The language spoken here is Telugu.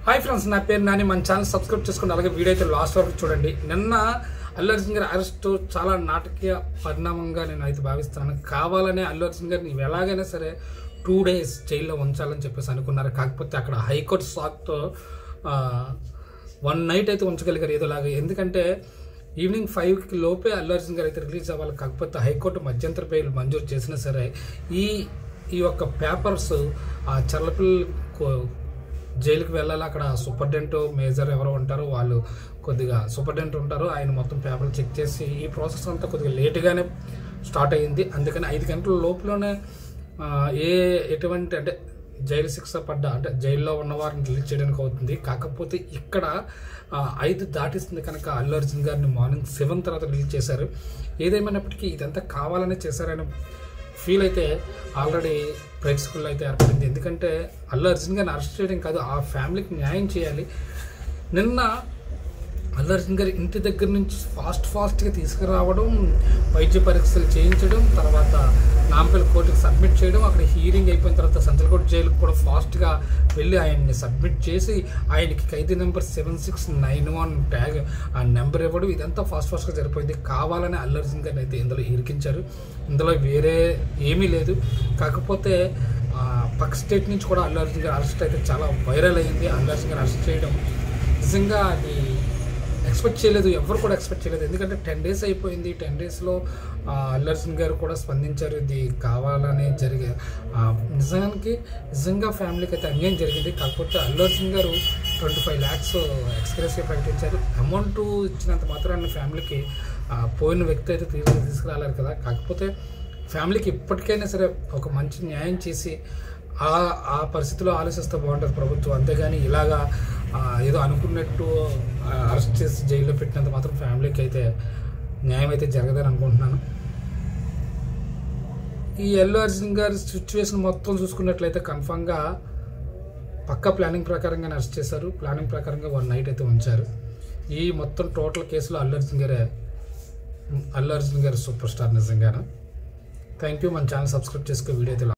హాయ్ ఫ్రెండ్స్, నా పేరు నాని. మన ఛానల్ సబ్స్క్రైబ్ చేసుకోండి, అలాగే వీడియో అయితే లాస్ట్ వరకు చూడండి. నిన్న అల్లు అర్జున్ గారి అరెస్ట్ చాలా నాటకీయ పరిణామంగా నేను అయితే భావిస్తున్నాను. కావాలనే అల్లు అర్జున్ గారిని ఎలాగైనా సరే 2 days జైల్లో ఉంచాలని చెప్పేసి అనుకున్నారు. కాకపోతే అక్కడ హైకోర్టు సాక్తో 1 night అయితే ఉంచగలిగారు ఏదోలాగా. ఎందుకంటే ఈవినింగ్ 5 లోపే అల్లు అర్జున్ గారు అయితే రిలీజ్ అవ్వాలి. కాకపోతే హైకోర్టు మధ్యంతర బెయిల్ మంజూరు చేసినా సరే ఈ యొక్క పేపర్స్ ఆ చర్లపిల్లి జైలుకి వెళ్ళాలి. అక్కడ సూపరింటెండెంట్ మేజర్ ఎవరో ఉంటారో వాళ్ళు కొద్దిగా సూపరింటెండెంట్ ఉంటారు, ఆయన మొత్తం పేపర్లు చెక్ చేసి ఈ ప్రాసెస్ అంతా కొద్దిగా లేటుగానే స్టార్ట్ అయ్యింది. అందుకని 5 గంటల లోపులోనే ఎటువంటి అంటే జైలు శిక్ష పడ్డ అంటే జైల్లో ఉన్న వారిని రిలీజ్ చేయడానికి అవుతుంది. కాకపోతే ఇక్కడ 5 దాటిస్తుంది కనుక అల్లు అర్జున్ గారిని మార్నింగ్ 7 తర్వాత రిలీజ్ చేశారు. ఏదేమైనప్పటికీ ఇదంతా కావాలనే చేశారని ఫీల్ అయితే ఆల్రెడీ ప్రేక్షకుల్లో అయితే ఏర్పడింది. ఎందుకంటే అల్లు అర్జున్ గారిని అరెస్ట్ చేయడం కాదు, ఆ ఫ్యామిలీకి న్యాయం చేయాలి. నిన్న అల్లు అర్జున్ గారి ఇంటి దగ్గర నుంచి ఫాస్ట్గా తీసుకురావడం, వైద్య పరీక్షలు చేయించడం, తర్వాత నాంపల్లి కోర్టుకు సబ్మిట్ చేయడం, అక్కడ హీరింగ్ అయిపోయిన తర్వాత సంచలకోట జైలుకు కూడా ఫాస్ట్గా వెళ్ళి ఆయన్ని సబ్మిట్ చేసి ఆయనకి ఖైదీ నెంబర్ 7691 ట్యాగ్ ఆ నెంబర్ ఇవ్వడం, ఇదంతా ఫాస్ట్గా జరిపోయింది. కావాలని అల్లు అర్జున్ గారిని అయితే ఇందులో ఇరికించారు. ఇందులో వేరే ఏమీ లేదు. కాకపోతే పక్క స్టేట్ నుంచి కూడా అల్లు అర్జున్ గారి అరెస్ట్ అయితే చాలా వైరల్ అయ్యింది. అల్లు అర్జున్ గారు అరెస్ట్ చేయడం నిజంగా అది ఎక్స్పెక్ట్ చేయలేదు, ఎవరు కూడా ఎక్స్పెక్ట్ చేయలేదు. ఎందుకంటే 10 days అయిపోయింది. 10 daysలో అల్లు అర్జున్ గారు కూడా స్పందించారు. ఇది కావాలనే జరిగే నిజంగా ఫ్యామిలీకి అయితే అన్యాయం జరిగింది. కాకపోతే అల్లు అర్జున్ గారు 25 lakhs ఎక్స్గ్రేషియా ప్రకటించారు. అమౌంట్ ఇచ్చినంత మాత్రాన్ని ఫ్యామిలీకి పోయిన వ్యక్తి అయితే తీసుకురాలేరు కదా. కాకపోతే ఫ్యామిలీకి ఇప్పటికైనా సరే ఒక మంచి న్యాయం చేసి ఆ పరిస్థితిలో ఆలోచిస్తే బాగుంటుంది ప్రభుత్వం. అంతేగాని ఇలాగా ఏదో అనుకున్నట్టు అరెస్ట్ చేసి జైల్లో పెట్టినంత మాత్రం ఫ్యామిలీకి అయితే న్యాయం అయితే జరగదని అనుకుంటున్నాను. ఈ అల్లు అర్జున్ గారి సిచ్యువేషన్ మొత్తం చూసుకున్నట్లయితే కన్ఫామ్గా పక్కా ప్లానింగ్ ప్రకారంగానే అరెస్ట్ చేశారు. ప్లానింగ్ ప్రకారంగా 1 night అయితే ఉంచారు. ఈ మొత్తం టోటల్ కేసులో అల్లు అర్జున్ గారు సూపర్ స్టార్ నిజంగానే. Thank you. మన ఛానల్ సబ్స్క్రైబ్ చేసుకో. వీడియో అయితే